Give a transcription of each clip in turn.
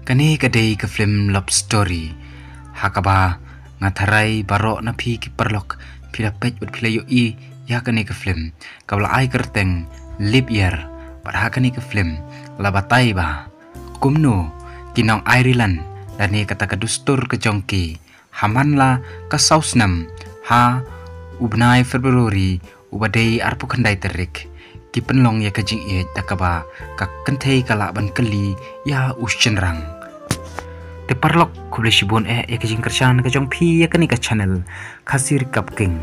Kani kadai ke film love story hakaba ngatarai barok na phi ki perlok pila pej bat pila yoi ya kani ke film kabla ai kerteng lip year pada kani ke film labatai ba kumno kinong Ireland dan ni kata kedustur ke jongki hamanla ka sausnam ha ubnai Februari ubadai arpu kandai terik ki penlong ya kajing e takaba ka kentei kala ban keli ya uscenrang te parlok kuble shibon ya kajing kersan ka jong phi ya kani ka channel khasir kap king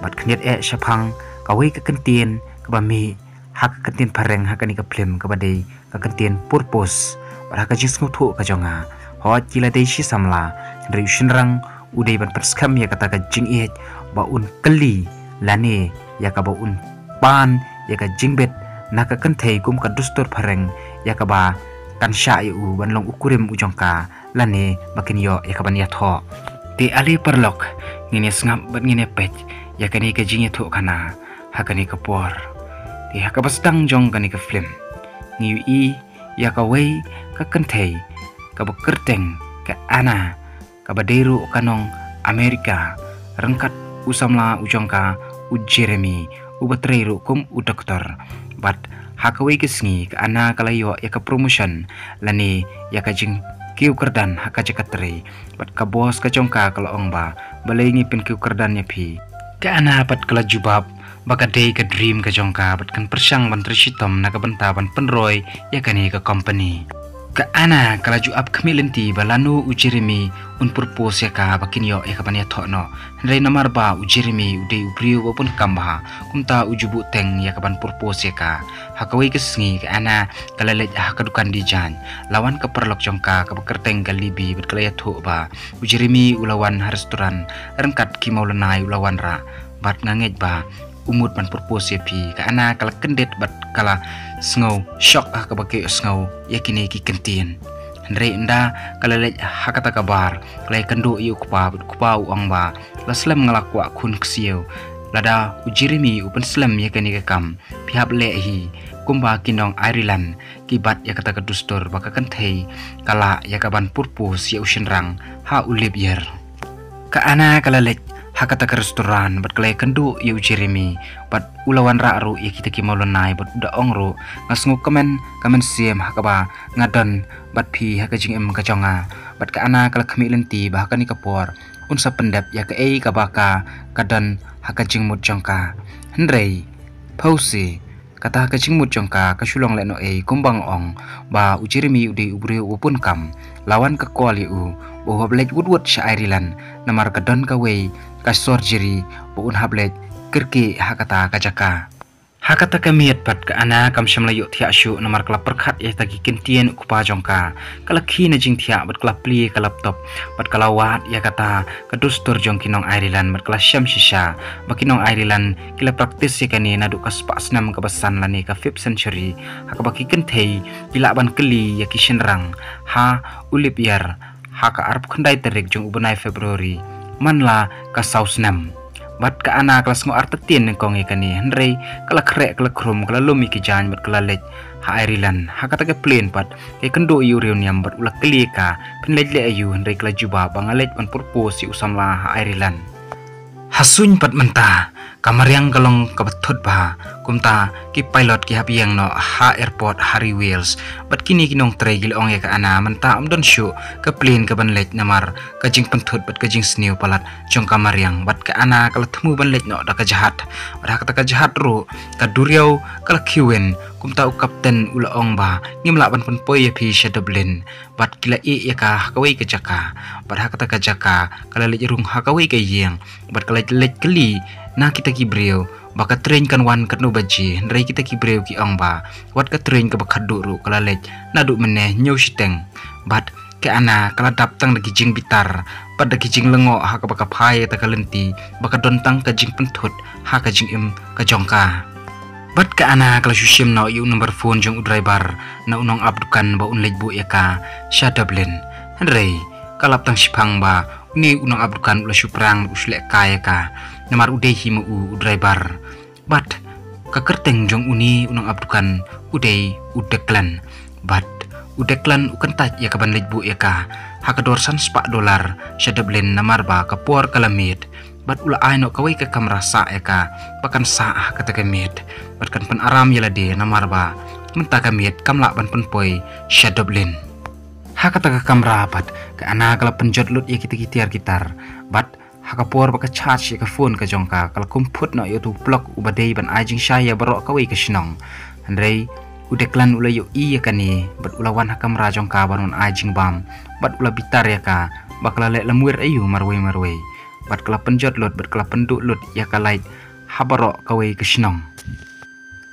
bat khniat shapang kawai ka kentien ka ba mi hak kentien pareng hakani ka film ka badai ka kentien purpose bar ka jing smutu ka jonga ho chila dei shi samla re uscenrang udai ban perskam ya kata ka jing e ba un keli lane ya ka ba un pan ya ka jingbet naka kentei kum ka dustur pareng ya ka ba kan sha yu ban long ukurim ujongka lane makin yo ya ka ban ya tho ti ali perlok ngine sngap bat ngine pech ya kani ka jing tho kana hakani ka por ti ha ka bastang jong kani ka film ngi i ya ka wei ka kentei ka ba kerteng ka ana ka ba deru kanong Amerika rengkat usamla ujongka u Jeremy ubatreiru kum u doktor bat hakawai kesngi ka ana kalayo ya ka promotion lani ya ka jing kiu kerdan haka jakatri bat ka bos ka jongka kalaong ba balai ngi pin kiu kerdan nya phi ka ana pat kala jubab baka dei ka dream ka jongka bat kan persang ban trisitom na ka benta ban penroy ya kani ka company ka ana kala ju up khamilenti balanu u Jeremy un purpose ya ka bakin yo ya ka ban ya thono rei namar ba u Jeremy udei ubriu pun kamba kumta ujubu teng ya ka ban purpose ya ka hakawai kesngi ka ana kala lej hakadukan di jan lawan ka perlok jongka ka bekerteng galibi bet kala ya tho ba u Jeremy ulawan restoran rengkat ki maulanai ulawan ra bat ngangej ba umut ban purpose ya pi ka ana kala kendet bat kala sngau shock ka bake sngau yakini ki kentien Hendrei enda kala lej hakata kabar kala kendo yu kupa uang ba la slam ngalakwa kun ksieu lada u Jeremy upen slam yakani ka kam pihap le hi kumba kinong Ireland kibat yakata kedustur baka kentei kala yakaban purpose ya ushenrang ha ulib yer ka ana kala lej hakata ke restoran bat kelai kendu yu Jeremy bat ulawan ra'ru ya kita ki maulonai bat uda ongru ngasngu kamen siem hakaba ngadon bat phi hakajing em kaconga bat ka ana kala khami lenti bahkan ni kapor unsa pendap ya ka ei ka baka kadan hakajing mut jongka hendrei pause kata hakajing mut jongka ka sulong leno ei kumbang ong ba u Jeremy ude ubre upun kam lawan ka kwali u bo hablet woodwood sha Ireland namar kadon ka wei ka surgery bo un hablet kerki hakata kajaka hakata kamiat pat ka ana kam shamla yu thia shu namar kala perkhat ya tagi kentien kupa jongka kala khi na jing thia bat kala pli ka laptop bat kala wat ya kata kadustur jong kinong Ireland bat kala syam shisha bakinong Ireland kila praktis ya kani nadu ka spasnam ka basan lani ka 5th century hakabaki kentei bila ban keli ya kishenrang ha ulip yar haka arp khandai terik jong ubnai Februari manla ka sausnam bat ka ana kelas ngo artetien kong ikani hendrei kala krek kala krum kala lumi ki jan bat kala lej ha Ireland hakata ke plane pat ke kendo yu reunion bat ulak keli ka pinlej le ayu hendrei kala juba bangalej on purpose si usamla ha Ireland hasuny pat menta kamariang kalong kabathut ba kumta ki pilot ki hapiang no ha airport Harry Wales bat kini kinong tregil ong ya ka ana menta amdon shu ka plane ka banlej namar ka jing penthut bat ka jing snew palat jong kamariang bat ka ana kala thmu banlej no da ka jahat ora ka jahat ro ka duriau kala kiwen kumta u kapten ula ong ba ngimla ban pun poi ya phi sha Dublin bat kila e ya ka kawai ka jaka bat hakata ka jaka kala lej rung hakawai ka yeng bat kala lej keli na kita kibreu baka train kan wan katno baji ndrai kita kibreu ki ongba wat ka train ka bakhadu ru kala lej nadu meneh nyu siteng bat ke ana kala daptang dagi jing bitar pad dagi jing lengo ha ka baka phai ta kalenti baka dontang ka jing penthut ha ka jing im ka jongka bat ka ana kala susim no yu number phone jong driver na unong abdukan ba unlej bu yaka sha Dublin ndrai kalap tang sipang ba ni unong abdukan ula suprang usle kaya ka namar udai himu u driver bat ka kerteng jong uni unong abdukan udai udeklan bat udeklan ukentaj ya kaban lejbu ya ka hakador san $4 syadablin namarba kapuar kalamid bat ula aino kawai ke kamrasa ya ka bakan saah kata kamid bat kan pen aram ya lade namarba menta kamid kamla ban penpoi syadablin hakata ka kamra bat ka ana kala penjot lut ya kita gitar bat hakapor baka charge ya ka phone ka jongka kala kumput no youtube blog ubadei ban ajing saya barok kawai ka sinong andrei udeklan ula yo iya kani bat ulawan hakam rajong ka banon ajing bam bat ula bitar ya ka bakla le lemwir ayu marwe bat kala penjot lut bat kala penduk lut ya ka light habaro kawai ka sinong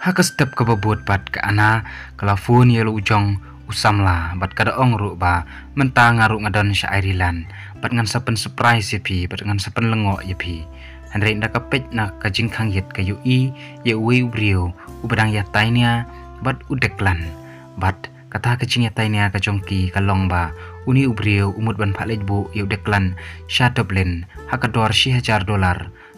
hakas step ka babut bat ka ana kala phone ya lu ujong usamla bat kada ong ru ba mentang ngaru ngadon syairilan bat ngan sapen surprise ya pi bat ngan sapen lengo ya pi andre nda kapet na kajing khangyet kayu i ya we ubrio ubadang ya tainya bat udeklan bat kata kajing ya tainya ka jongki kalong ba uni ubrio umut ban phalejbu ya udeklan syadoblen hakador $1,000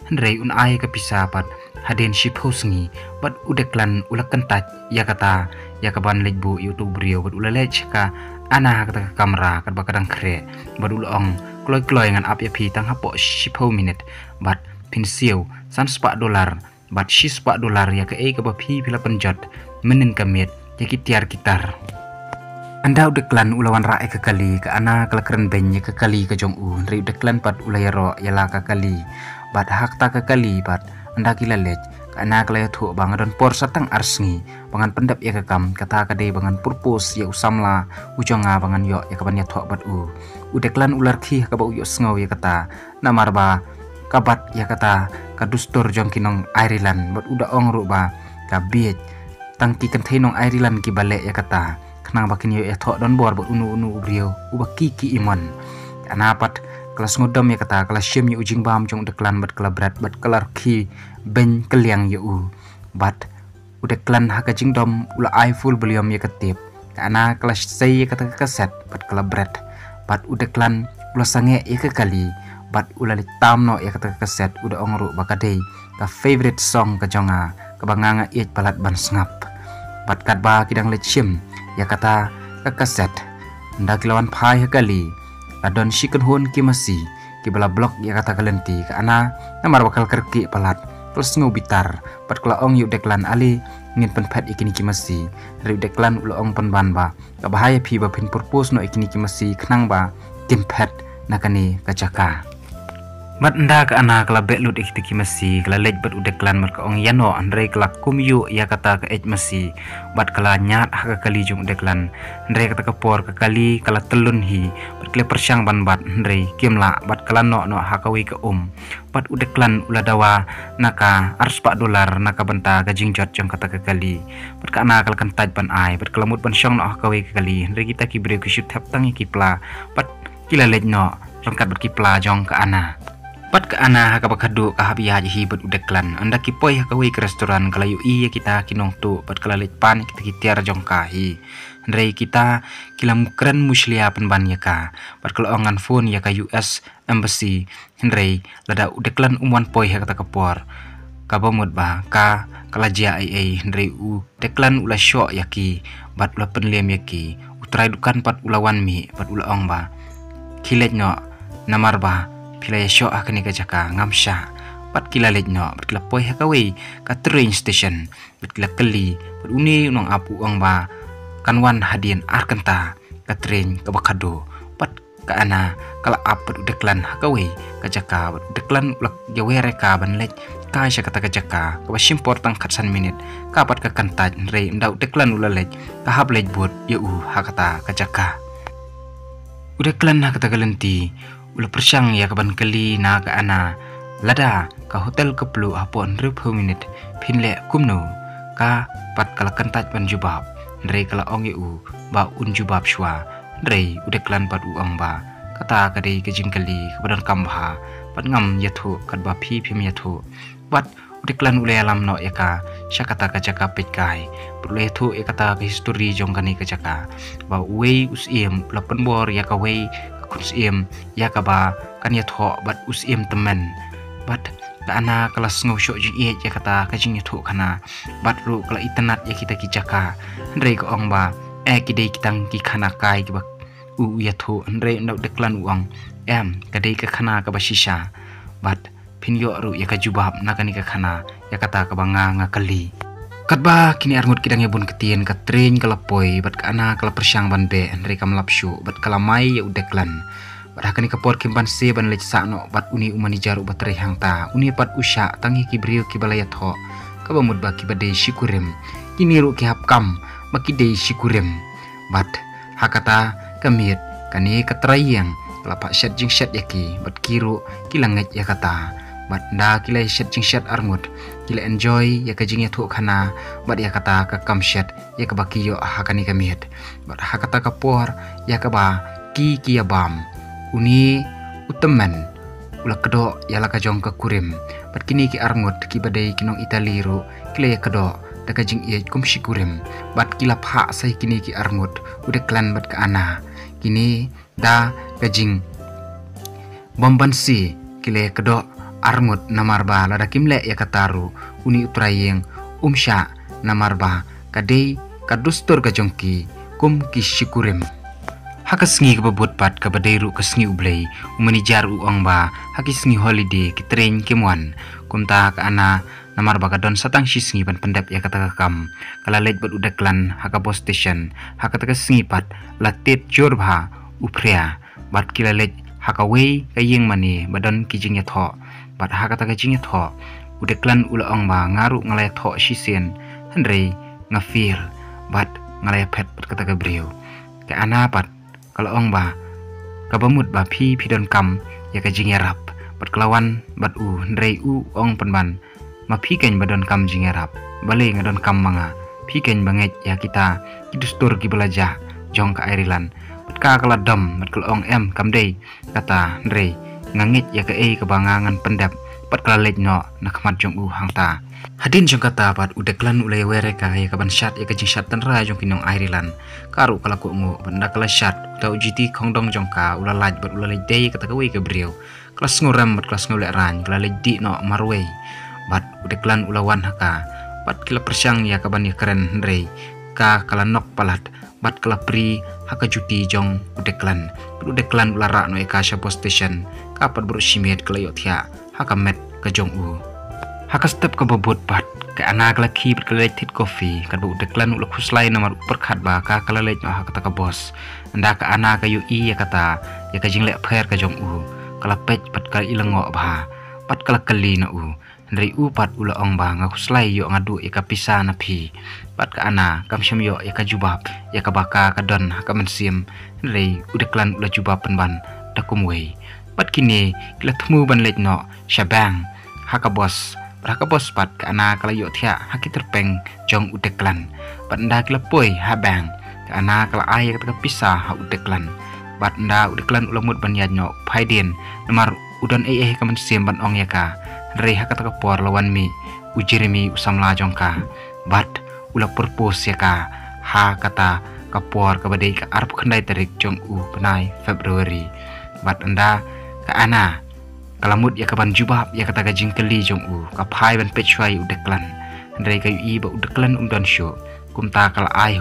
andre un ai ka pisa bat haden shi posngi bat udeklan ulakan taj ya kata ya kaban lejbu youtube brio bat ulalej ka ana kata kamera kat bakadang kre bat ulong kloy ngan ap ya pi tang hapo 10 minit bat pinsiu san $4 bat shi $4 ya ke ka pi pila penjot menen kamit ya kitiar gitar anda udeklan ulawan rae ke kali ka ana kala keren ben ya ke kali ka jong u ri udeklan pat ulayaro ya la ka kali bat hak ta ka kali bat anda kila lej kana kala thu bangadon por satang arsngi bangan pendap ya kakam kata kade bangan purpose ya usamla ujonga bangan yo ya kaban ya thu bat udeklan ular khi ka ba yo sngaw ya kata namarba kabat ya kata kadustor jong kinong Ireland bat uda ong ru ba ka biet tangki kan thainong Ireland ki bale ya kata khnang bakin yo ya thu don bor bat unu ubrio ubaki ki imon kana pat kelas ngodom ya kata kelas syem ya ujing bam jong deklan bat kala berat bat kelar khi ben keliang ya bat udeklan haka jingdom ula ai full beliom ya ketip kana kelas sei ya kata kaset bat kala berat bat udeklan ula sange ya ke kali bat ula litam no ya kata kaset udah ongru bakadei ka favorite song ka jonga kabanganga iet palat ban sngap bat katba kidang lecim ya kata ka kaset ndak lawan phai ya kali adon shikan hon ki masi ki bala blok ya kata kalenti ka ana namar bakal kerki palat terus ngobitar pat kala ong yu deklan ali ngin pen phat ikini ki masi ri deklan ulo ong pen ban ba ka bahaya phi ba pin purpose no ikini ki masi khnang ba kin phat nakani kacaka mat nda ka ana kala belut ikti ki masi kala lej bat udeklan mar ka ong yano andre kala kumyu ya kata ka ej masi bat kala nyat ha kali jung deklan andre kata ka por ka kali kala telun hi bat kle persyang ban bat andre kimla bat kala no ha kawi ka bat udeklan uladawa naka ars $4 naka benta ka jingjot jong kata ka kali bat ka ana kala kan taj ban ai bat kala mut ban syang no ha kawi ka kali andre kita ki bre ku shoot tap tangi ki pla bat kila lej no rangkat bat ki pla jong ka ana pat ka ana haka bakadu ka habiya ji bat udeklan anda kipoy haka wi ke restoran kala yu iya kita kinong tu pat kala lej pan kita kitiar jong kahi ndrei kita kilam keren muslia penban ya ka pat kala ongan phone ya ka US embassy ndrei lada udeklan umwan poy haka kapor ka bomut ba ka kala jia ai ndrei deklan ula syo yaki bat ula penlem yaki utrai dukan pat ulawan mi pat ula ong ba kilej no namar ba pila ya show akani ka jaka ngamsha pat kila lejno pat kila poi hakawi ka train station pat kila kali pat uni nong apu ang ba kanwan hadian arkanta ka train ka bakado pat ka ana kala apet udeklan hakawi ka jaka pat udeklan ulak jawere ka ban lej ka sya kata ka jaka ka basimpor tang katsan minit ka pat ka kantaj rei nda udeklan ula lej ka hab lej bot ya hakata ka jaka udeklan hakata kalenti ula persyang ya kaban kali na ka ana lada ka hotel keplu apon 20 minit pinle kumno ka pat kala kantaj ban jubab ndrei kala ong yu ba un jubab shwa ndrei udeklan pat uang ba kata kadei ke jingkali kabadan kambha pat ngam yathu kadba phi phim yathu pat udeklan ule alam no eka syakata ka jaka petkai perlu thu ekata ka history jongkani ka jaka ba wei usiem lapen bor ya ka wei usiem ya ka ba kan yatho bat usiem temen bat ka ana kelas ngosyo ji ya kata ka jing yatho kana bat ru kala itanat ya kita ki jaka ndrei ko ong ba kidei kitang ki khana kai ki bak ya tho andre ndau deklan uang kadei ka khana ka basisha bat pinyo ru ya ka jubab nakani ka khana ya kata ka banga ngakali katba kini arngut kidang yabun ketien ka train kala poi bat ka ana kala persyang ban be andre ka melapshu bat kala mai ya udeklan bat hakani ka por kimban se ban lech sakno bat uni umani jaru bat rehang ta uni pat usha tangi ki brio ki balaya tho ka bamut ba ki bade shikurim kini ru ki hapkam makide shikurim bat hakata kamit kani katrayang lapak shat jing shat yaki bat kiru kilanget yakata bat da kila shat jing shat arngut kila enjoy yakajing ya thu khana bat yakata ka kam shat yakabaki yo hakani kamit bat hakata ka por yakaba ki bam uni uteman ula kedo yala ka jong ka kurim bat kini ki arngut ki badai kinong itali ru kila yakado daka jing ye kum shikurim bat kila pha sai kini ki arngut ude klan bat ka ana kini da kajing bombansi kile kedo arngut namarba lada kimle ya kataru uni utrayeng umsha namarba kadei kadustur kajongki kum ki shikurim hakasngi kababut pat kabadairu kasngi ublay umani jaru uangba hakisngi holiday kitren kimwan kumta ka ana namarba kadon satang shisngi ban pendap ya kata kam kala lej bat udaklan hakabo station hakata kasngi pat latit jurba uprea bat kila lej hakawei kayeng mani badon kijing ya tho bat hakata kijing ya tho udaklan ula ongba ngaru ngalaya tho shisen handrei ngafir bat ngalaya pet bat kata gabriel ka ana pat kalau ongba kabamut ba pidon kam ya kajing ya rap bat kelawan bat handrei ong penban ma ken badon kam jing ya rap bale ngadon kam manga ken banget ya kita kidustur ki belaja jong ka Ireland ka kala dam mat kala ong kam dei kata ndrei ngangit ya ka kebangangan pendap pat kala lej no nakmat jong hangta hadin jong kata pat udeklan ulai were ka ya kaban shat ya ka jing shat tan ra jong kinong Ireland karu kala ko ngo banda kala shat ta ujiti khongdong jong ka ula laj bat ula lej dei kata ka we ka brieu kelas ngoram bat kelas ngolek ran kala lej di no marwei bat udeklan ulawan haka bat kila persyang ya kaban ya keren ndrei ka kala nok palat bat kala pri haka juti jong udeklan ulara no eka shapo station kapat bro shimet kala yothia haka met ka jong haka step ka babut bat ka ana kala ki kala tit coffee kad bu udeklan ula khuslai namar perkhat ba ka kala lej no haka ka boss anda ka ana ka yu ya kata ya ka jingle pher ka jong kala pech pat ka ilango ba pat kala kali na Ndri pat ula ong ba nga kuslay yo ngadu ika pisa na pi pat ka ana kam syam yo ika jubab ya ka baka ka don ka mensim ndri udeklan ula jubab penban takumwei pat kini kila temu ban lej no syabang haka bos pat ka ana kala yo thia haki terpeng jong udeklan pat nda kila poi habang ka ana kala ai ka pisa ha udeklan pat nda udeklan ula mut ban yadno phaiden namar udon ka mensim ban ong ya ka Rei hakata ka por lawan mi ujirimi usamla jongka bat ula purpose ya ka ha kata ka por ka badai ka arp khandai tarik jong penai Februari bat anda ka ana kalamut ya ka ban jubab ya kata ka jingkeli jong ka phai ban pechwai udeklan rei ka yu ba udeklan don show kumta kala ai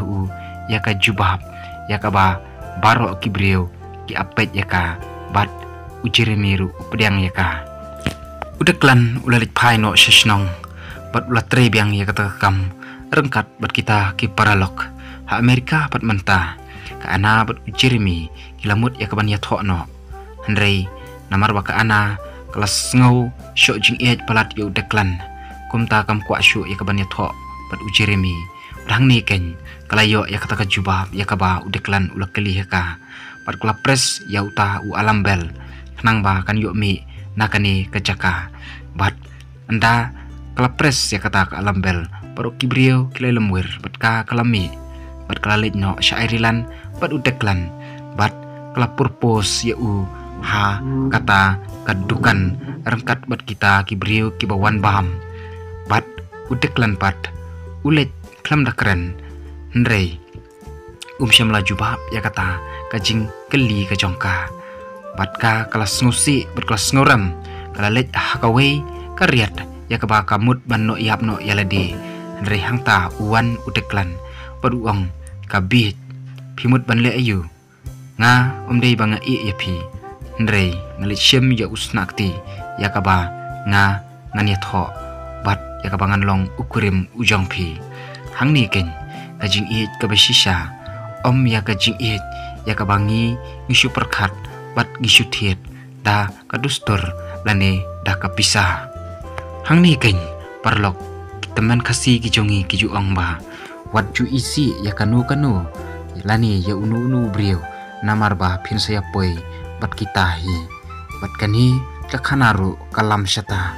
ya ka jubab ya ka ba baro kibreu ki apet ya ka bat ujirimi ru upediang ya ka udeklan ulalit pai no sesnong bat ulat trebiang ya kata kam rengkat bat kita ki paralok ha Amerika bat menta ka ana bat ujirimi kilamut ya kaban ya thokno handrei namar ba ka ana kelas ngau syok jing palat ya udeklan kumta kam kwa syok ya kaban ya thok bat ujirimi rang ni ken kalayo ya kata ka jubab ya ka ba udeklan ulak kali ya ka bat kala pres ya uta alambel nang ba kan yo mi nakani kecaka bat anda kalapres ya kata ka alambel baru kibriyo kilai lemwir bat ka kalami bat kalalit no syairilan bat udeklan bat kalapurpos ya ha kata kadukan rengkat bat kita kibriyo kibawan baham bat udeklan bat ulet klam dakren ndrei syam laju bab ya kata kajing keli ka jongka bat ka kelas ngusi berkelas ngoram kala lej hakawei kariat ya ka ba kamut ban no yapno yalade ndrei hangta uwan udeklan paduang kabit Pimut ban le ayu nga dei banga I ya phi ndrei ngalit shem ya usnakti yakaba nga ngania tho bat yakaba ngan long ukurim ujong phi hangni ken kajing I kabashisha ya kajing I yakaba ngi ngisu perkhat bat gisu thiet da kadustur lane da kapisa hangni ken parlok teman kasi kijongi kiju ba wat ju isi yakanu kanu lani ya unu brio namar ba phin saya poi bat kita hi bat kani kakhanaru kalam syata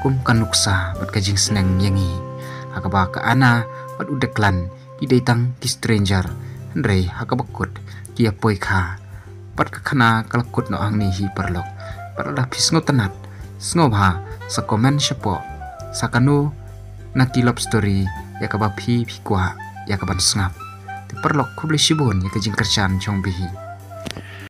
kum kanuksa bat kajing seneng yangi hakaba ka ana bat udeklan ki datang ki stranger ndrei hakabakut ki poi kha bat kakhana kalakut no angni hi parlok bat da phisngo tanat sngoba sa comment shapo sakanu naki love story yakaba phi kwa yakaban snap perlok kubli shibun yakajing kerchan chong bihi